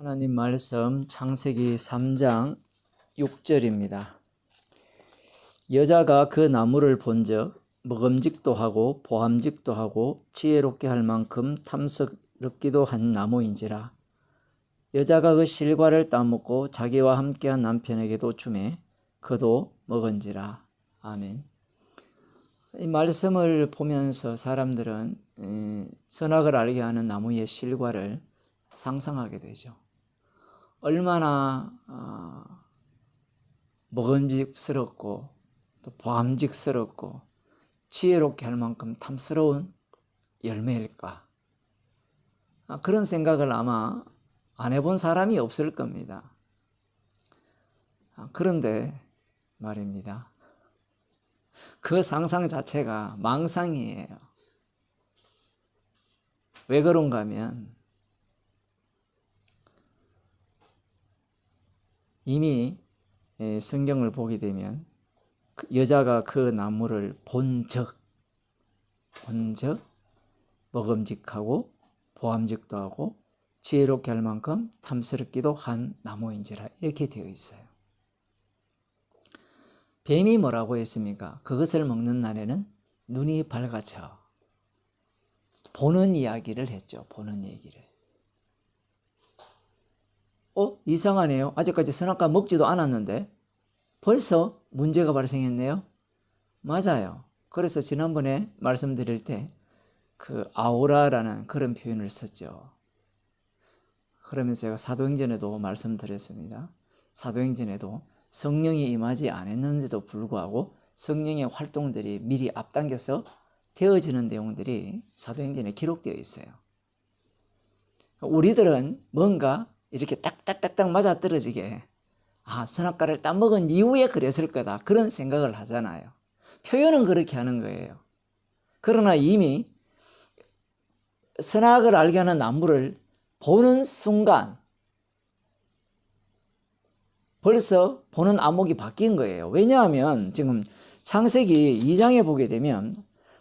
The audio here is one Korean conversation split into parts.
하나님 말씀 창세기 3장 6절입니다. 여자가 그 나무를 본즉 먹음직도 하고 보암직도 하고 지혜롭게 할 만큼 탐스럽기도 한 나무인지라. 여자가 그 실과를 따먹고 자기와 함께한 남편에게도 주매 그도 먹은지라. 아멘. 이 말씀을 보면서 사람들은 선악을 알게 하는 나무의 실과를 상상하게 되죠. 얼마나 먹음직스럽고 또 보암직스럽고 지혜롭게 할 만큼 탐스러운 열매일까. 그런 생각을 아마 안 해본 사람이 없을 겁니다. 그런데 말입니다. 그 상상 자체가 망상이에요. 왜 그런가 하면 이미 성경을 보게 되면 여자가 그 나무를 본즉 먹음직하고 보암직도 하고 지혜롭게 할 만큼 탐스럽기도 한 나무인지라 이렇게 되어 있어요. 뱀이 뭐라고 했습니까? 그것을 먹는 날에는 눈이 밝아져. 보는 이야기를 했죠. 보는 얘기를. 이상하네요. 아직까지 선악과 먹지도 않았는데 벌써 문제가 발생했네요. 맞아요. 그래서 지난번에 말씀드릴 때 그 아우라라는 그런 표현을 썼죠. 그러면서 제가 사도행전에도 말씀드렸습니다. 사도행전에도 성령이 임하지 않았는데도 불구하고 성령의 활동들이 미리 앞당겨서 되어지는 내용들이 사도행전에 기록되어 있어요. 우리들은 뭔가 이렇게 딱딱딱딱 맞아떨어지게 선악과를 따먹은 이후에 그랬을 거다 그런 생각을 하잖아요. 표현은 그렇게 하는 거예요. 그러나 이미 선악을 알게 하는 나무를 보는 순간 벌써 보는 안목이 바뀐 거예요. 왜냐하면 지금 창세기 2장에 보게 되면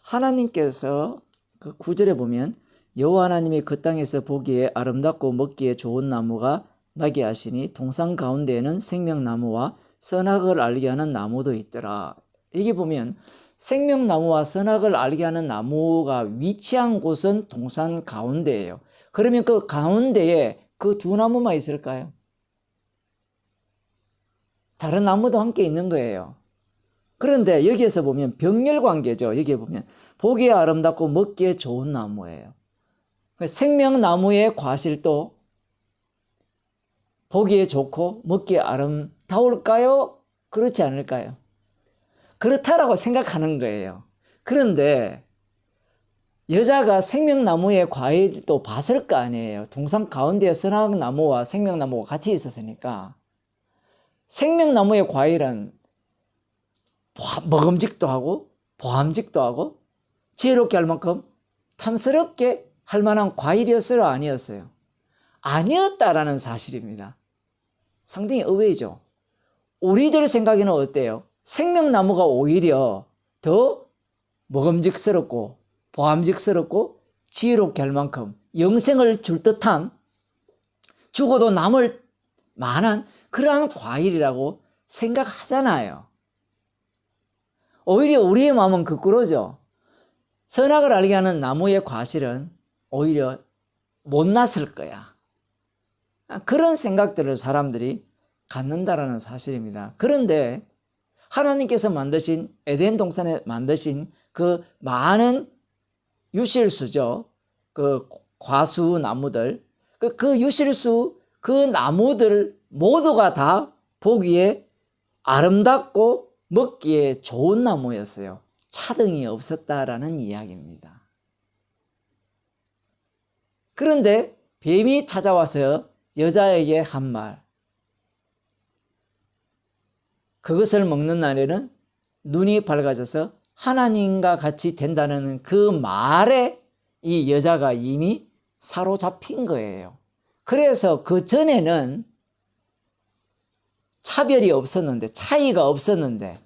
하나님께서 그 9절에 보면 여호와 하나님이 그 땅에서 보기에 아름답고 먹기에 좋은 나무가 나게 하시니 동산 가운데에는 생명나무와 선악을 알게 하는 나무도 있더라. 여기 보면 생명나무와 선악을 알게 하는 나무가 위치한 곳은 동산 가운데예요. 그러면 그 가운데에 그 두 나무만 있을까요? 다른 나무도 함께 있는 거예요. 그런데 여기에서 보면 병렬관계죠. 여기에 보면 보기에 아름답고 먹기에 좋은 나무예요. 생명나무의 과실도 보기에 좋고 먹기에 아름다울까요? 그렇지 않을까요? 그렇다라고 생각하는 거예요. 그런데 여자가 생명나무의 과일도 봤을 거 아니에요. 동산 가운데 선악나무와 생명나무가 같이 있었으니까 생명나무의 과일은 먹음직도 하고 보암직도 하고 지혜롭게 할 만큼 탐스럽게 할 만한 과일이었어요? 아니었어요? 아니었다라는 사실입니다. 상당히 의외죠. 우리들 생각에는 어때요? 생명나무가 오히려 더 먹음직스럽고 보암직스럽고 지혜롭게 할 만큼 영생을 줄 듯한 죽어도 남을 만한 그러한 과일이라고 생각하잖아요. 오히려 우리의 마음은 거꾸로죠. 선악을 알게 하는 나무의 과실은 오히려 못났을 거야. 그런 생각들을 사람들이 갖는다라는 사실입니다. 그런데 하나님께서 만드신 에덴 동산에 만드신 그 많은 유실수죠. 그 과수 나무들, 그 유실수 그 나무들 모두가 다 보기에 아름답고 먹기에 좋은 나무였어요. 차등이 없었다라는 이야기입니다. 그런데 뱀이 찾아와서 여자에게 한 말, 그것을 먹는 날에는 눈이 밝아져서 하나님과 같이 된다는 그 말에 이 여자가 이미 사로잡힌 거예요. 그래서 그 전에는 차별이 없었는데, 차이가 없었는데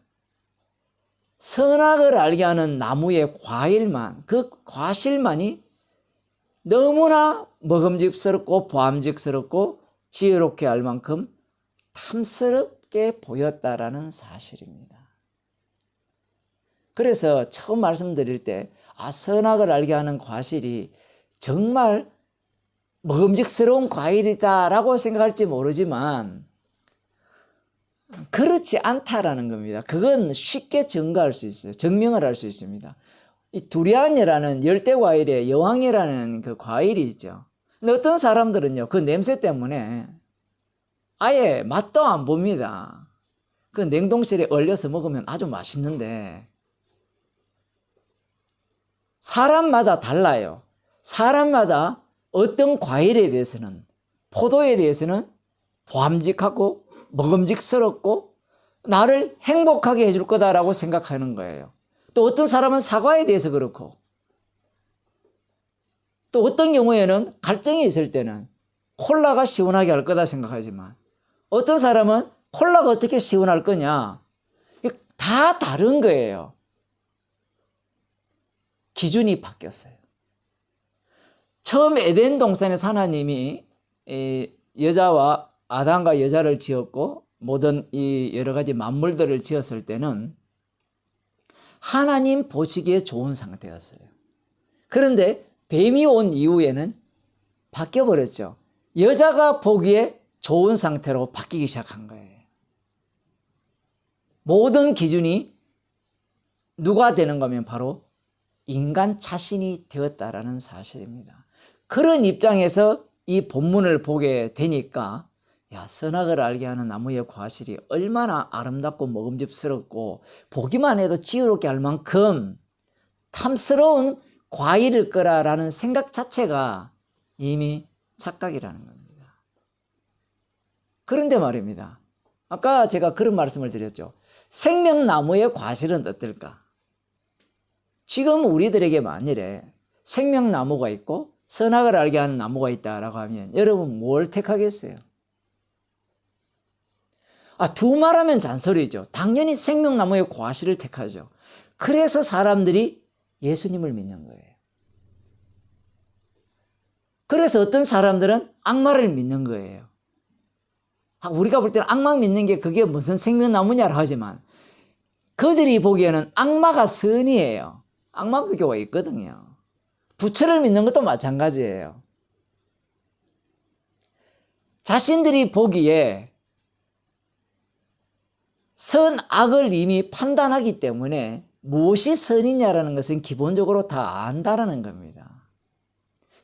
선악을 알게 하는 나무의 과일만, 그 과실만이 너무나 먹음직스럽고 보암직스럽고 지혜롭게 할 만큼 탐스럽게 보였다라는 사실입니다. 그래서 처음 말씀드릴 때 선악을 알게 하는 과실이 정말 먹음직스러운 과일이다라고 생각할지 모르지만 그렇지 않다라는 겁니다. 그건 쉽게 증거할 수 있어요. 증명을 할 수 있습니다. 이 두리안이라는 열대과일의 여왕이라는 그 과일이 있죠. 근데 어떤 사람들은요, 그 냄새 때문에 아예 맛도 안 봅니다. 그 냉동실에 얼려서 먹으면 아주 맛있는데 사람마다 달라요. 사람마다 어떤 과일에 대해서는, 포도에 대해서는 보암직하고 먹음직스럽고 나를 행복하게 해줄 거다라고 생각하는 거예요. 또 어떤 사람은 사과에 대해서 그렇고, 또 어떤 경우에는 갈증이 있을 때는 콜라가 시원하게 할 거다 생각하지만, 어떤 사람은 콜라가 어떻게 시원할 거냐, 다 다른 거예요. 기준이 바뀌었어요. 처음 에덴 동산에서 하나님이 여자와 아담과 여자를 지었고 모든 이 여러 가지 만물들을 지었을 때는 하나님 보시기에 좋은 상태였어요. 그런데 뱀이 온 이후에는 바뀌어버렸죠. 여자가 보기에 좋은 상태로 바뀌기 시작한 거예요. 모든 기준이 누가 되는 거면 바로 인간 자신이 되었다라는 사실입니다. 그런 입장에서 이 본문을 보게 되니까 선악을 알게 하는 나무의 과실이 얼마나 아름답고 먹음직스럽고 보기만 해도 지혜롭게 할 만큼 탐스러운 과일일 거라라는 생각 자체가 이미 착각이라는 겁니다. 그런데 말입니다. 아까 제가 그런 말씀을 드렸죠. 생명나무의 과실은 어떨까? 지금 우리들에게 만일에 생명나무가 있고 선악을 알게 하는 나무가 있다라고 하면 여러분 뭘 택하겠어요? 두 말하면 잔소리죠. 당연히 생명나무의 과실을 택하죠. 그래서 사람들이 예수님을 믿는 거예요. 그래서 어떤 사람들은 악마를 믿는 거예요. 우리가 볼 때는 악마 믿는 게 그게 무슨 생명나무냐고 하지만 그들이 보기에는 악마가 선이에요. 악마 교가 있거든요. 부처를 믿는 것도 마찬가지예요. 자신들이 보기에 선악을 이미 판단하기 때문에 무엇이 선이냐라는 것은 기본적으로 다 안다라는 겁니다.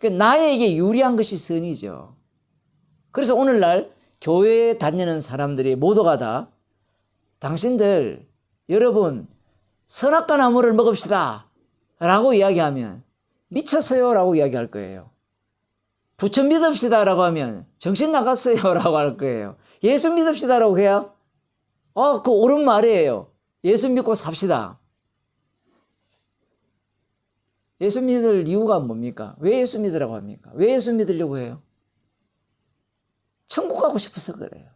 나에게 유리한 것이 선이죠. 그래서 오늘날 교회에 다니는 사람들이 모두가 다 당신들 여러분 선악과 나무를 먹읍시다 라고 이야기하면 미쳤어요 라고 이야기할 거예요. 부처 믿읍시다 라고 하면 정신 나갔어요 라고 할 거예요. 예수 믿읍시다 라고 해야 그 옳은 말이에요. 예수 믿고 삽시다. 예수 믿을 이유가 뭡니까? 왜 예수 믿으라고 합니까? 왜 예수 믿으려고 해요? 천국 가고 싶어서 그래요.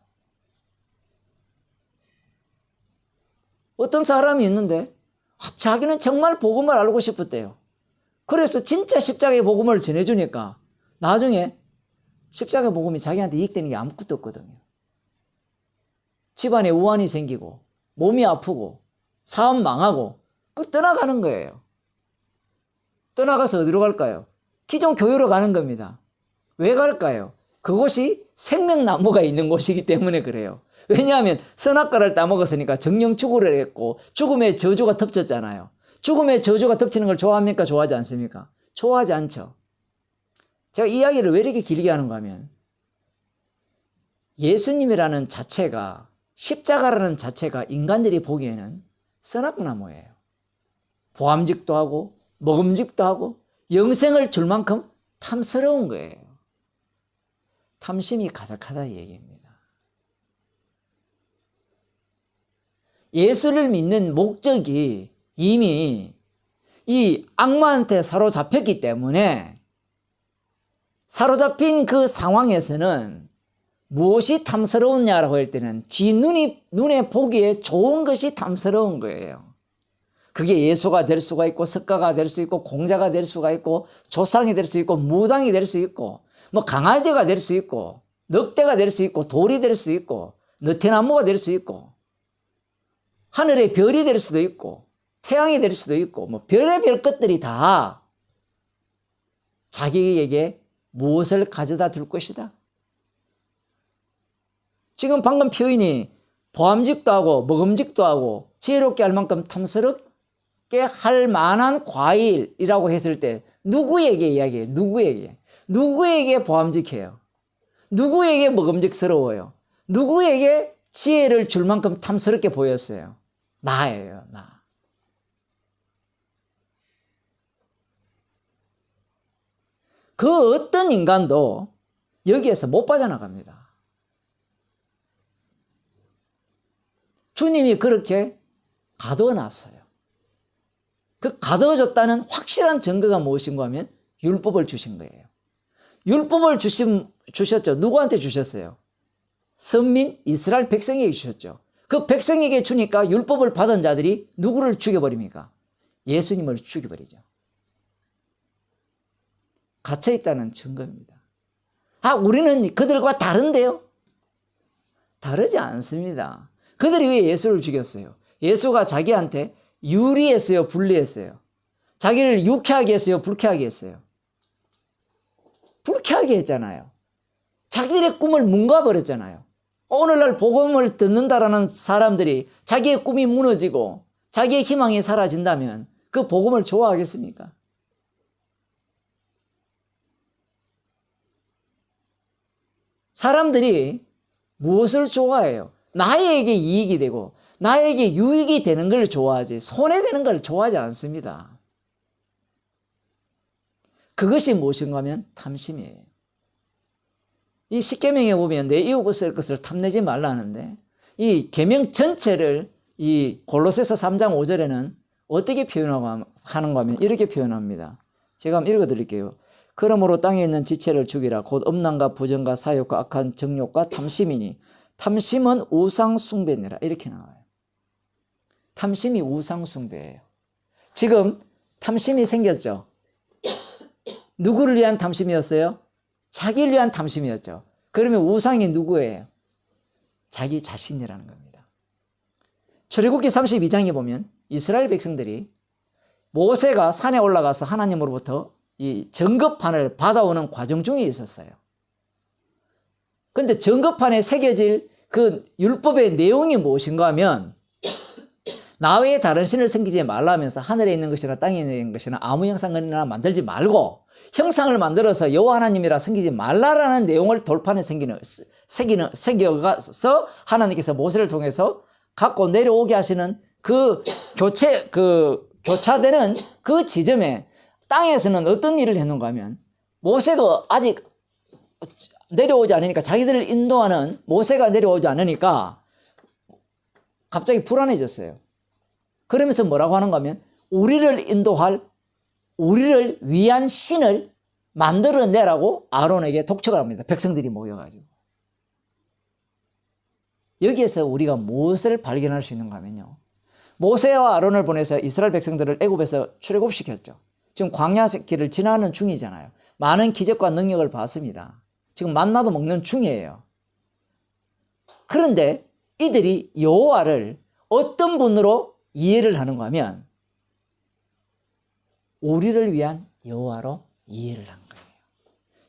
어떤 사람이 있는데 자기는 정말 복음을 알고 싶었대요. 그래서 진짜 십자가의 복음을 전해주니까 나중에 십자가 복음이 자기한테 이익되는 게 아무것도 없거든요. 집안에 우환이 생기고 몸이 아프고 사업 망하고 떠나가는 거예요. 떠나가서 어디로 갈까요? 기존 교회로 가는 겁니다. 왜 갈까요? 그곳이 생명나무가 있는 곳이기 때문에 그래요. 왜냐하면 선악과를 따먹었으니까 정령추구를 했고 죽음의 저주가 덮쳤잖아요. 죽음의 저주가 덮치는 걸 좋아합니까? 좋아하지 않습니까? 좋아하지 않죠. 제가 이야기를 왜 이렇게 길게 하는가 하면 예수님이라는 자체가 십자가라는 자체가 인간들이 보기에는 선악나무예요. 보암직도 하고 먹음직도 하고 영생을 줄 만큼 탐스러운 거예요. 탐심이 가득하다 이 얘기입니다. 예수를 믿는 목적이 이미 이 악마한테 사로잡혔기 때문에 사로잡힌 그 상황에서는 무엇이 탐스러웠냐라고 할 때는 지 눈에 보기에 좋은 것이 탐스러운 거예요. 그게 예수가 될 수가 있고 석가가 될 수 있고 공자가 될 수가 있고 조상이 될 수 있고 무당이 될 수 있고 강아지가 될 수 있고 늑대가 될 수 있고 돌이 될 수 있고 느티나무가 될 수 있고 하늘의 별이 될 수도 있고 태양이 될 수도 있고 뭐 별의별 것들이 다 자기에게 무엇을 가져다 줄 것이다. 지금 방금 표현이 보암직도 하고 먹음직도 하고 지혜롭게 할 만큼 탐스럽게 할 만한 과일이라고 했을 때 누구에게 이야기해요? 누구에게 보암직해요? 누구에게 먹음직스러워요? 누구에게 지혜를 줄 만큼 탐스럽게 보였어요? 나예요, 나. 그 어떤 인간도 여기에서 못 빠져나갑니다. 주님이 그렇게 가두어 놨어요. 그 가두어 줬다는 확실한 증거가 무엇인가 하면 율법을 주신 거예요. 율법을 주셨죠. 누구한테 주셨어요? 선민 이스라엘 백성에게 주셨죠. 그 백성에게 주니까 율법을 받은 자들이 누구를 죽여버립니까? 예수님을 죽여버리죠. 갇혀있다는 증거입니다. 아, 우리는 그들과 다른데요? 다르지 않습니다. 그들이 왜 예수를 죽였어요? 예수가 자기한테 유리했어요? 불리했어요? 자기를 유쾌하게 했어요? 불쾌하게 했어요? 불쾌하게 했잖아요. 자기들의 꿈을 뭉가버렸잖아요. 오늘날 복음을 듣는다라는 사람들이 자기의 꿈이 무너지고 자기의 희망이 사라진다면 그 복음을 좋아하겠습니까? 사람들이 무엇을 좋아해요? 나에게 이익이 되고 나에게 유익이 되는 걸 좋아하지 손해되는 걸 좋아하지 않습니다. 그것이 무엇인가 하면 탐심이에요. 이 십계명에 보면 내 이웃을 것을 탐내지 말라 하는데 이 계명 전체를 이 골로새서 3장 5절에는 어떻게 표현하고 하는가 하면 이렇게 표현합니다. 제가 한번 읽어드릴게요. 그러므로 땅에 있는 지체를 죽이라. 곧 음란과 부정과 사욕과 악한 정욕과 탐심이니 탐심은 우상 숭배니라. 이렇게 나와요. 탐심이 우상 숭배예요. 지금 탐심이 생겼죠. 누구를 위한 탐심이었어요? 자기를 위한 탐심이었죠. 그러면 우상이 누구예요? 자기 자신이라는 겁니다. 출애굽기 32장에 보면 이스라엘 백성들이 모세가 산에 올라가서 하나님으로부터 이 정급판을 받아오는 과정 중에 있었어요. 그런데 정급판에 새겨질 그 율법의 내용이 무엇인가 하면 나 외에 다른 신을 섬기지 말라 하면서 하늘에 있는 것이나 땅에 있는 것이나 아무 형상이나 만들지 말고 형상을 만들어서 여호와 하나님이라 섬기지 말라라는 내용을 돌판에 새겨가서 하나님께서 모세를 통해서 갖고 내려오게 하시는 그 교차되는 그 지점에 땅에서는 어떤 일을 했는가 하면 모세가 아직 내려오지 않으니까 자기들을 인도하는 모세가 내려오지 않으니까 갑자기 불안해졌어요. 그러면서 뭐라고 하는가 하면 우리를 인도할 우리를 위한 신을 만들어내라고 아론에게 독촉을 합니다. 백성들이 모여가지고. 여기에서 우리가 무엇을 발견할 수 있는가 하면요. 모세와 아론을 보내서 이스라엘 백성들을 애굽에서 출애굽시켰죠. 지금 광야길을 지나는 중이잖아요. 많은 기적과 능력을 봤습니다. 지금 만나도 먹는 중이에요. 그런데 이들이 여호와를 어떤 분으로 이해를 하는가 하면 우리를 위한 여호와로 이해를 한 거예요.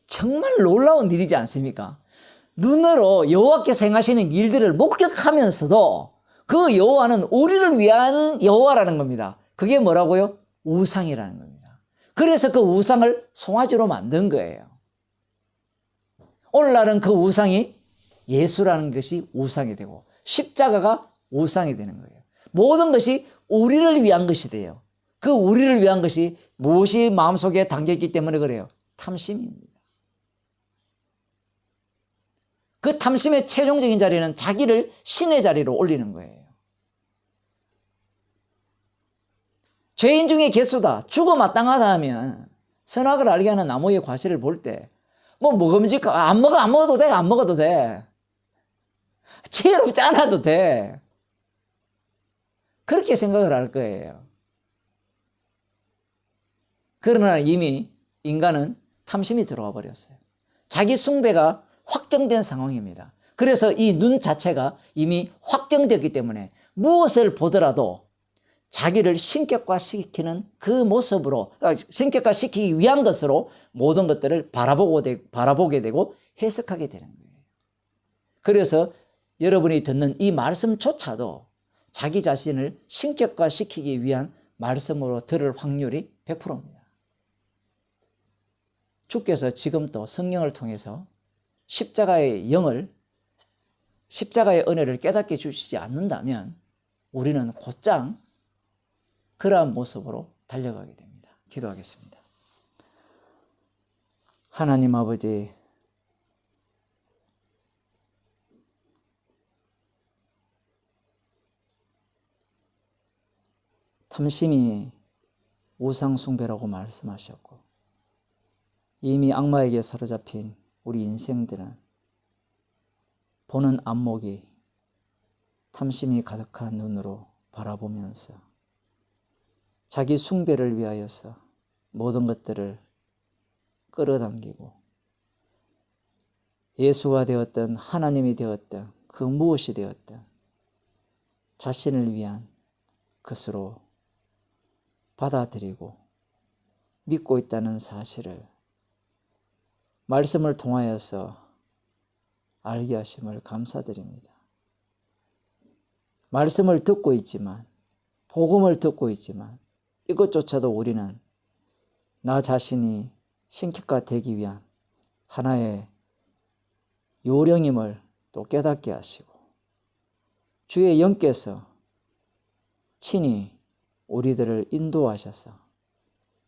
정말 놀라운 일이지 않습니까? 눈으로 여호와께서 행하시는 일들을 목격하면서도 그 여호와는 우리를 위한 여호와라는 겁니다. 그게 뭐라고요? 우상이라는 겁니다. 그래서 그 우상을 송아지로 만든 거예요. 오늘날은 그 우상이 예수라는 것이 우상이 되고 십자가가 우상이 되는 거예요. 모든 것이 우리를 위한 것이 돼요. 그 우리를 위한 것이 무엇이 마음속에 담겨있기 때문에 그래요? 탐심입니다. 그 탐심의 최종적인 자리는 자기를 신의 자리로 올리는 거예요. 죄인 중에 개수다, 죽어 마땅하다 하면 선악을 알게 하는 나무의 과실을 볼 때 뭐 먹음직 안 먹어도 돼, 안 먹어도 돼. 지혜롭지 않아도 돼. 그렇게 생각을 할 거예요. 그러나 이미 인간은 탐심이 들어와 버렸어요. 자기 숭배가 확정된 상황입니다. 그래서 이 눈 자체가 이미 확정되었기 때문에 무엇을 보더라도 자기를 신격화시키는 그 모습으로, 신격화시키기 위한 것으로 모든 것들을 바라보게 되고 해석하게 되는 거예요. 그래서 여러분이 듣는 이 말씀조차도 자기 자신을 신격화시키기 위한 말씀으로 들을 확률이 100%입니다. 주께서 지금 또 성령을 통해서 십자가의 은혜를 깨닫게 주시지 않는다면 우리는 곧장 그러한 모습으로 달려가게 됩니다. 기도하겠습니다. 하나님 아버지, 탐심이 우상숭배라고 말씀하셨고 이미 악마에게 사로잡힌 우리 인생들은 보는 안목이 탐심이 가득한 눈으로 바라보면서 자기 숭배를 위하여서 모든 것들을 끌어당기고 예수가 되었든 하나님이 되었든 그 무엇이 되었든 자신을 위한 것으로 받아들이고 믿고 있다는 사실을 말씀을 통하여서 알게 하심을 감사드립니다. 말씀을 듣고 있지만, 복음을 듣고 있지만 이것조차도 우리는 나 자신이 신격화되기 위한 하나의 요령임을 또 깨닫게 하시고 주의 영께서 친히 우리들을 인도하셔서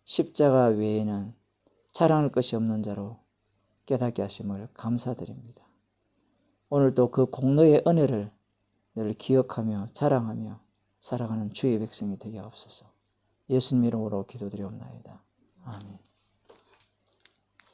십자가 외에는 자랑할 것이 없는 자로 깨닫게 하심을 감사드립니다. 오늘도 그 공로의 은혜를 늘 기억하며 자랑하며 살아가는 주의 백성이 되게 하옵소서. 예수님 이름으로 기도드리옵나이다. 아멘.